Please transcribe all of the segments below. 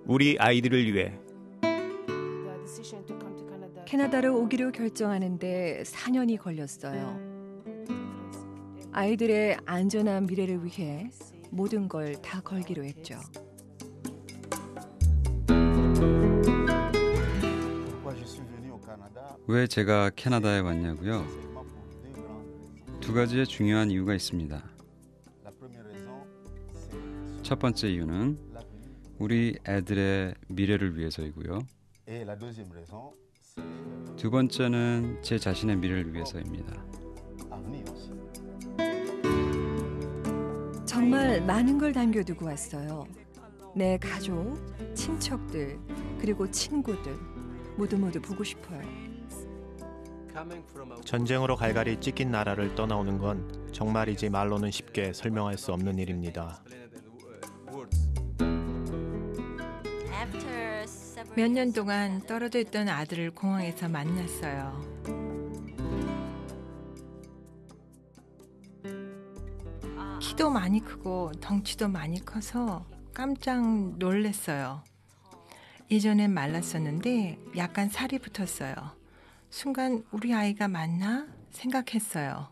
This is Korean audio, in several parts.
우리 아이들을 위해. 캐나다로 오기로 결정하는데 4년이 걸렸어요. 아이들의 안전한 미래를 위해 모든 걸 다 걸기로 했죠. 왜 제가 캐나다에 왔냐고요? 두 가지의 중요한 이유가 있습니다. 첫 번째 이유는 우리 애들의 미래를 위해서이고요. 두 번째는 제 자신의 미래를 위해서입니다. 정말 많은 걸 남겨두고 왔어요. 내 가족, 친척들, 그리고 친구들 모두 보고 싶어요. 전쟁으로 갈갈이 찢긴 나라를 떠나오는 건 정말이지 말로는 쉽게 설명할 수 없는 일입니다. 몇 년 동안 떨어져 있던 아들을 공항에서 만났어요. 키도 많이 크고 덩치도 많이 커서 깜짝 놀랐어요. 예전엔 말랐었는데 약간 살이 붙었어요. 순간 우리 아이가 맞나 생각했어요.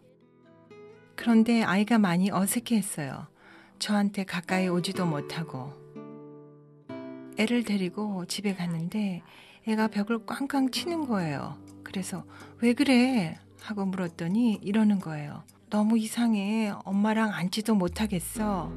그런데 아이가 많이 어색해했어요. 저한테 가까이 오지도 못하고. 애를 데리고 집에 갔는데 애가 벽을 꽝꽝 치는 거예요. 그래서 왜 그래? 하고 물었더니 이러는 거예요. 너무 이상해. 엄마랑 앉지도 못하겠어.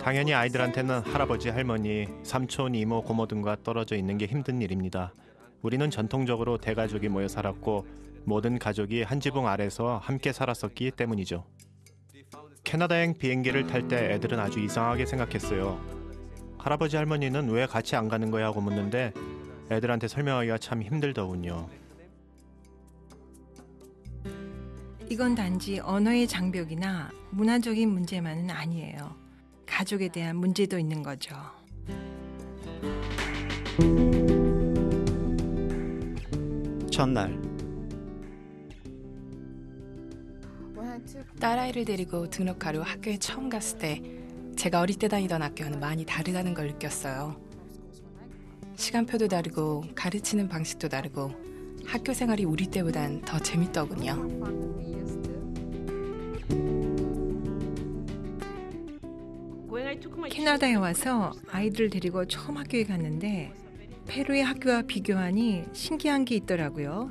당연히 아이들한테는 할아버지, 할머니, 삼촌, 이모, 고모 등과 떨어져 있는 게 힘든 일입니다. 우리는 전통적으로 대가족이 모여 살았고 모든 가족이 한 지붕 아래서 함께 살았었기 때문이죠. 캐나다행 비행기를 탈 때 애들은 아주 이상하게 생각했어요. 할아버지, 할머니는 왜 같이 안 가는 거야 하고 묻는데 애들한테 설명하기가 참 힘들더군요. 이건 단지 언어의 장벽이나 문화적인 문제만은 아니에요. 가족에 대한 문제도 있는 거죠. 첫날 딸아이를 데리고 등록하러 학교에 처음 갔을 때 제가 어릴 때 다니던 학교와는 많이 다르다는 걸 느꼈어요. 시간표도 다르고 가르치는 방식도 다르고 학교 생활이 우리 때보단 더 재밌더군요. 캐나다에 와서 아이들을 데리고 처음 학교에 갔는데 페루의 학교와 비교하니 신기한 게 있더라고요.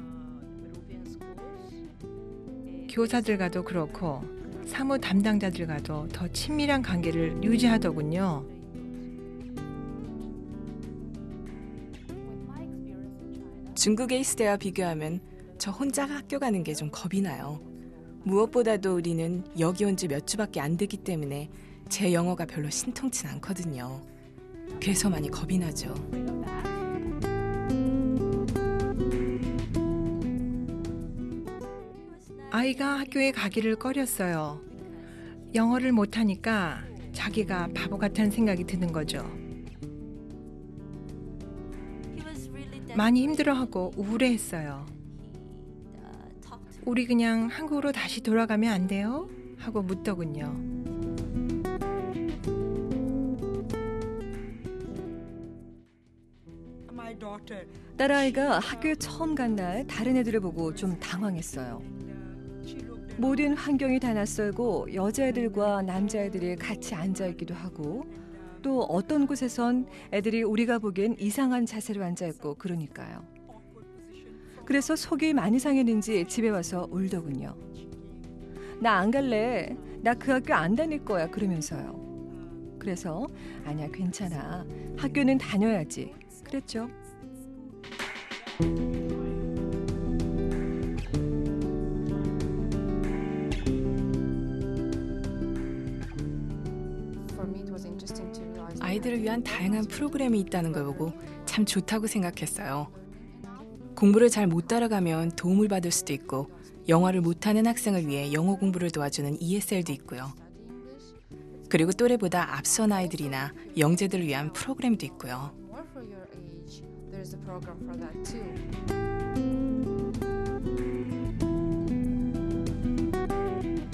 교사들과도 그렇고 사무 담당자들과도 더 친밀한 관계를 유지하더군요. 중국에 있을 때와 비교하면 저 혼자 학교 가는 게 좀 겁이 나요. 무엇보다도 우리는 여기 온 지 몇 주밖에 안 되기 때문에 제 영어가 별로 신통치 않거든요. 그래서 많이 겁이 나죠. 아이가 학교에 가기를 꺼렸어요. 영어를 못하니까 자기가 바보 같다는 생각이 드는 거죠. 많이 힘들어하고 우울해했어요. 우리 그냥 한국으로 다시 돌아가면 안 돼요? 하고 묻더군요. 딸아이가 학교에 처음 간 날 다른 애들을 보고 좀 당황했어요. 모든 환경이 다 낯설고 여자애들과 남자애들이 같이 앉아있기도 하고 또 어떤 곳에선 애들이 우리가 보기엔 이상한 자세로 앉아있고 그러니까요. 그래서 속이 많이 상했는지 집에 와서 울더군요. 나 안 갈래. 나 그 학교 안 다닐 거야. 그러면서요. 그래서 아니야 괜찮아. 학교는 다녀야지. 그랬죠. 아이들을 위한 다양한 프로그램이 있다는 걸 보고 참 좋다고 생각했어요. 공부를 잘 못 따라가면 도움을 받을 수도 있고 영어를 못하는 학생을 위해 영어 공부를 도와주는 ESL도 있고요. 그리고 또래보다 앞선 아이들이나 영재들을 위한 프로그램도 있고요.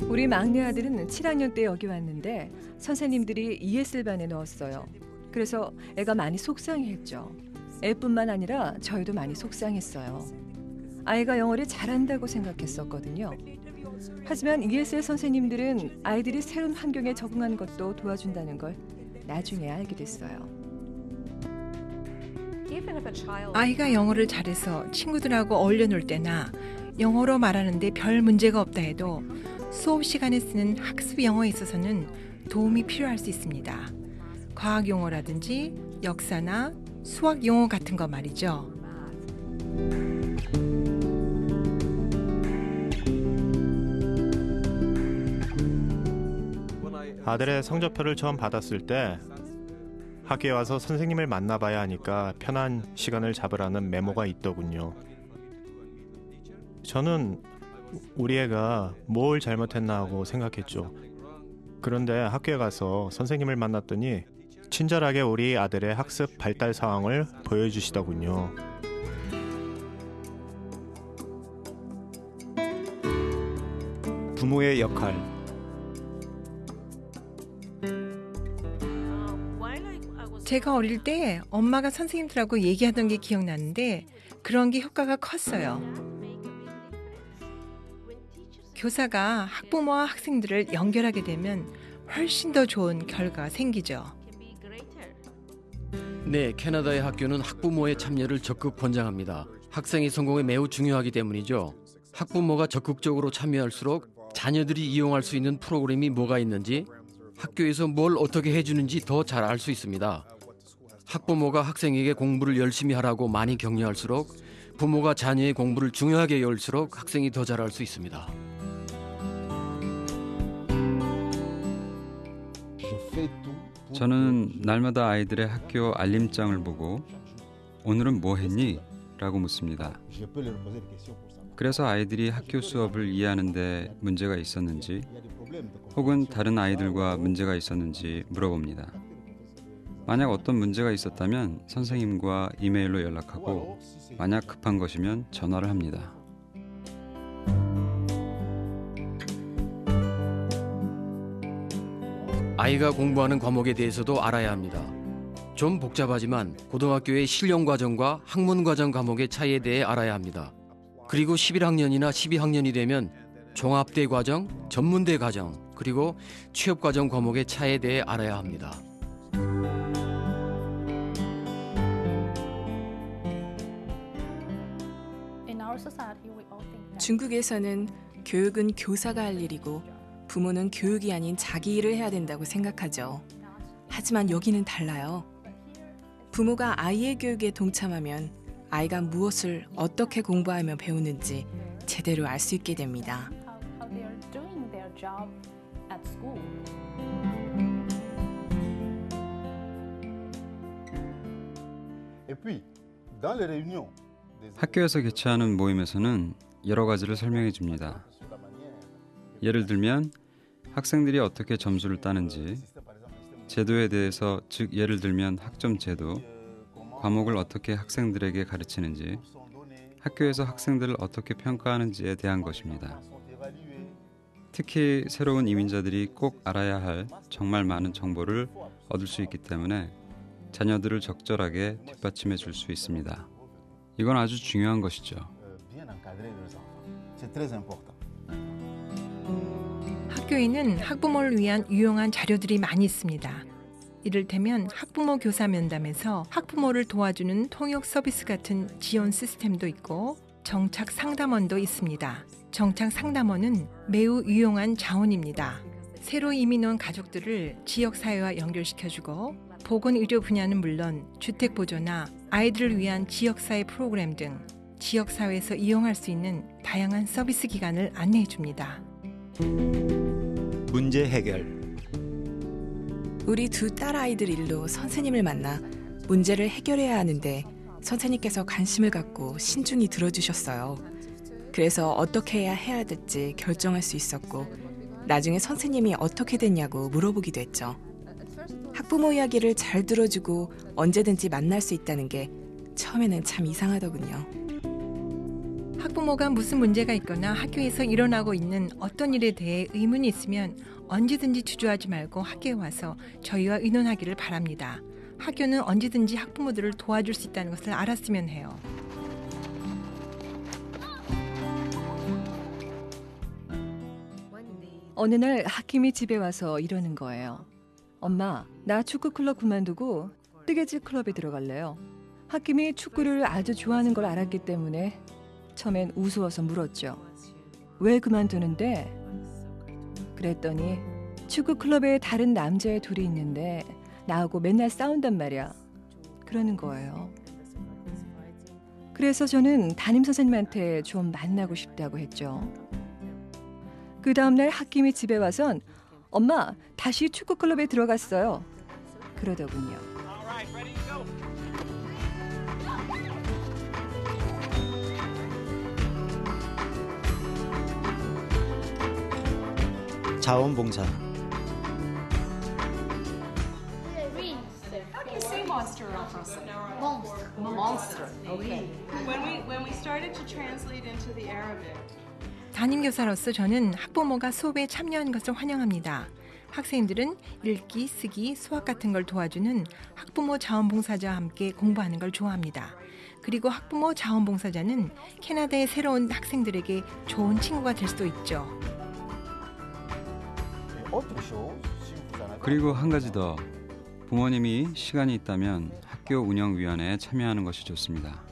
우리 막내 아들은 7학년 때 여기 왔는데 선생님들이 ESL반에 넣었어요. 그래서 애가 많이 속상해했죠. 애뿐만 아니라 저희도 많이 속상했어요. 아이가 영어를 잘한다고 생각했었거든요. 하지만 ESL 선생님들은 아이들이 새로운 환경에 적응하는 것도 도와준다는 걸 나중에 알게 됐어요. 아이가 영어를 잘해서 친구들하고 어울려 놀 때나 영어로 말하는데 별 문제가 없다 해도 수업 시간에 쓰는 학습 영어에 있어서는 도움이 필요할 수 있습니다. 과학 용어라든지 역사나 수학 용어 같은 거 말이죠. 아들의 성적표를 처음 받았을 때 학교에 와서 선생님을 만나봐야 하니까 편한 시간을 잡으라는 메모가 있더군요. 저는 우리 애가 뭘 잘못했나 하고 생각했죠. 그런데 학교에 가서 선생님을 만났더니 친절하게 우리 아들의 학습 발달 상황을 보여주시더군요. 부모의 역할. 제가 어릴 때 엄마가 선생님들하고 얘기하던 게 기억나는데 그런 게 효과가 컸어요. 교사가 학부모와 학생들을 연결하게 되면 훨씬 더 좋은 결과가 생기죠. 네, 캐나다의 학교는 학부모의 참여를 적극 권장합니다. 학생의 성공에 매우 중요하기 때문이죠. 학부모가 적극적으로 참여할수록 자녀들이 이용할 수 있는 프로그램이 뭐가 있는지, 학교에서 뭘 어떻게 해주는지 더 잘 알 수 있습니다. 학부모가 학생에게 공부를 열심히 하라고 많이 격려할수록 부모가 자녀의 공부를 중요하게 여길수록 학생이 더 잘할 수 있습니다. 저는 날마다 아이들의 학교 알림장을 보고 오늘은 뭐 했니? 라고 묻습니다. 그래서 아이들이 학교 수업을 이해하는 데 문제가 있었는지 혹은 다른 아이들과 문제가 있었는지 물어봅니다. 만약 어떤 문제가 있었다면 선생님과 이메일로 연락하고 만약 급한 것이면 전화를 합니다. 아이가 공부하는 과목에 대해서도 알아야 합니다. 좀 복잡하지만 고등학교의 실용과정과 학문과정 과목의 차이에 대해 알아야 합니다. 그리고 11학년이나 12학년이 되면 종합대 과정, 전문대 과정, 그리고 취업과정 과목의 차이에 대해 알아야 합니다. 중국에서는 교육은 교사가 할 일이고 부모는 교육이 아닌 자기 일을 해야 된다고 생각하죠. 하지만 여기는 달라요. 부모가 아이의 교육에 동참하면 아이가 무엇을 어떻게 공부하며 배우는지 제대로 알 수 있게 됩니다. 학교에서 개최하는 모임에서는 여러 가지를 설명해 줍니다. 예를 들면 학생들이 어떻게 점수를 따는지, 제도에 대해서, 즉 예를 들면 학점 제도, 과목을 어떻게 학생들에게 가르치는지, 학교에서 학생들을 어떻게 평가하는지에 대한 것입니다. 특히 새로운 이민자들이 꼭 알아야 할 정말 많은 정보를 얻을 수 있기 때문에 자녀들을 적절하게 뒷받침해 줄 수 있습니다. 이건 아주 중요한 것이죠. 학교에는 학부모를 위한 유용한 자료들이 많이 있습니다. 이를테면 학부모 교사 면담에서 학부모를 도와주는 통역 서비스 같은 지원 시스템도 있고 정착 상담원도 있습니다. 정착 상담원은 매우 유용한 자원입니다. 새로 이민 온 가족들을 지역사회와 연결시켜주고 보건의료 분야는 물론 주택보조나 아이들을 위한 지역사회 프로그램 등 지역사회에서 이용할 수 있는 다양한 서비스 기관을 안내해줍니다. 문제 해결. 우리 두 딸아이들 일로 선생님을 만나 문제를 해결해야 하는데 선생님께서 관심을 갖고 신중히 들어주셨어요. 그래서 어떻게 해야 될지 결정할 수 있었고 나중에 선생님이 어떻게 됐냐고 물어보기도 했죠. 학부모 이야기를 잘 들어주고 언제든지 만날 수 있다는 게 처음에는 참 이상하더군요. 학부모가 무슨 문제가 있거나 학교에서 일어나고 있는 어떤 일에 대해 의문이 있으면 언제든지 주저하지 말고 학교에 와서 저희와 의논하기를 바랍니다. 학교는 언제든지 학부모들을 도와줄 수 있다는 것을 알았으면 해요. 어느 날 하킴이 집에 와서 이러는 거예요. 엄마, 나 축구 클럽 그만두고 뜨개질 클럽에 들어갈래요. 하킴이 축구를 아주 좋아하는 걸 알았기 때문에 처음엔 우스워서 물었죠. 왜 그만두는데? 그랬더니 축구 클럽에 다른 남자애 둘이 있는데 나하고 맨날 싸운단 말이야. 그러는 거예요. 그래서 저는 담임 선생님한테 좀 만나고 싶다고 했죠. 그 다음날 하킴이 집에 와선 엄마, 다시 축구 클럽에 들어갔어요. 그러더군요. 자원봉사. How do you say monster in French? Monster. Okay. When we started to translate into the Arabic. 담임교사로서 저는 학부모가 수업에 참여하는 것을 환영합니다. 학생들은 읽기, 쓰기, 수학 같은 걸 도와주는 학부모 자원봉사자와 함께 공부하는 걸 좋아합니다. 그리고 학부모 자원봉사자는 캐나다의 새로운 학생들에게 좋은 친구가 될 수도 있죠. 그리고 한 가지 더. 부모님이 시간이 있다면 학교 운영위원회에 참여하는 것이 좋습니다.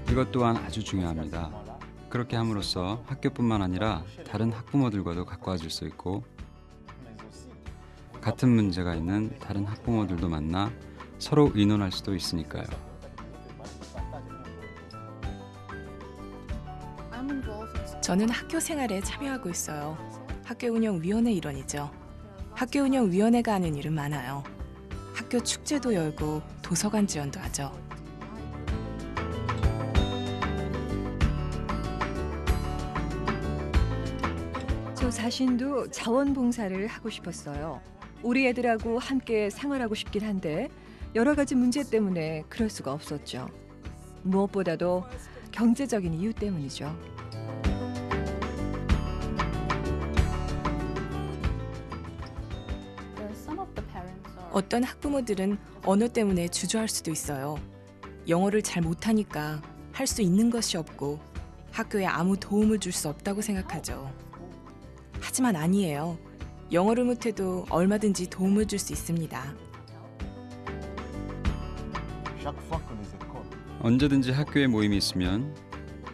이것 또한 아주 중요합니다. 그렇게 함으로써 학교뿐만 아니라 다른 학부모들과도 가까워질 수 있고 같은 문제가 있는 다른 학부모들도 만나 서로 의논할 수도 있으니까요. 저는 학교 생활에 참여하고 있어요. 학교 운영위원회 일원이죠. 학교 운영위원회가 하는 일은 많아요. 학교 축제도 열고 도서관 지원도 하죠. 저 자신도 자원봉사를 하고 싶었어요. 우리 애들하고 함께 생활하고 싶긴 한데 여러 가지 문제 때문에 그럴 수가 없었죠. 무엇보다도 경제적인 이유 때문이죠. 어떤 학부모들은 언어 때문에 주저할 수도 있어요. 영어를 잘 못하니까 할 수 있는 것이 없고 학교에 아무 도움을 줄 수 없다고 생각하죠. 하지만 아니에요. 영어를 못해도 얼마든지 도움을 줄 수 있습니다. 언제든지 학교에 모임이 있으면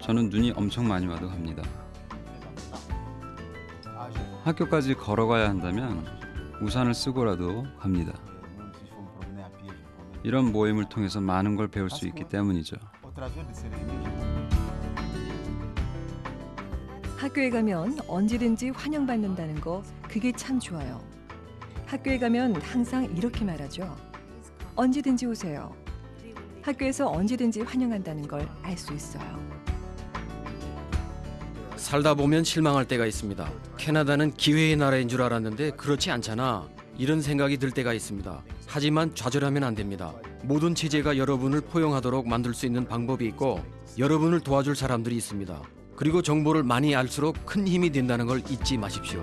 저는 눈이 엄청 많이 와도 갑니다. 학교까지 걸어가야 한다면 우산을 쓰고라도 갑니다. 이런 모임을 통해서 많은 걸 배울 수 있기 때문이죠. 학교에 가면 언제든지 환영받는다는 거 그게 참 좋아요. 학교에 가면 항상 이렇게 말하죠. 언제든지 오세요. 학교에서 언제든지 환영한다는 걸 알 수 있어요. 살다 보면 실망할 때가 있습니다. 캐나다는 기회의 나라인 줄 알았는데 그렇지 않잖아. 이런 생각이 들 때가 있습니다. 하지만 좌절하면 안 됩니다. 모든 체제가 여러분을 포용하도록 만들 수 있는 방법이 있고 여러분을 도와줄 사람들이 있습니다. 그리고 정보를 많이 알수록 큰 힘이 된다는 걸 잊지 마십시오.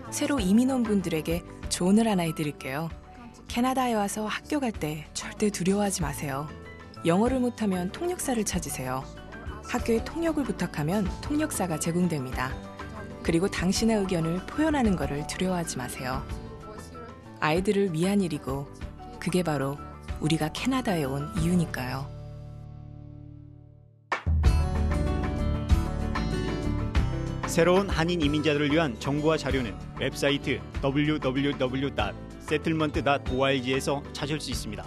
새로 이민 온 분들에게 조언을 하나 해드릴게요. 캐나다에 와서 학교 갈 때 절대 두려워하지 마세요. 영어를 못하면 통역사를 찾으세요. 학교에 통역을 부탁하면 통역사가 제공됩니다. 그리고 당신의 의견을 표현하는 것을 두려워하지 마세요. 아이들을 위한 일이고 그게 바로 우리가 캐나다에 온 이유니까요. 새로운 한인 이민자들을 위한 정보와 자료는 웹사이트 www.settlement.org에서 찾을 수 있습니다.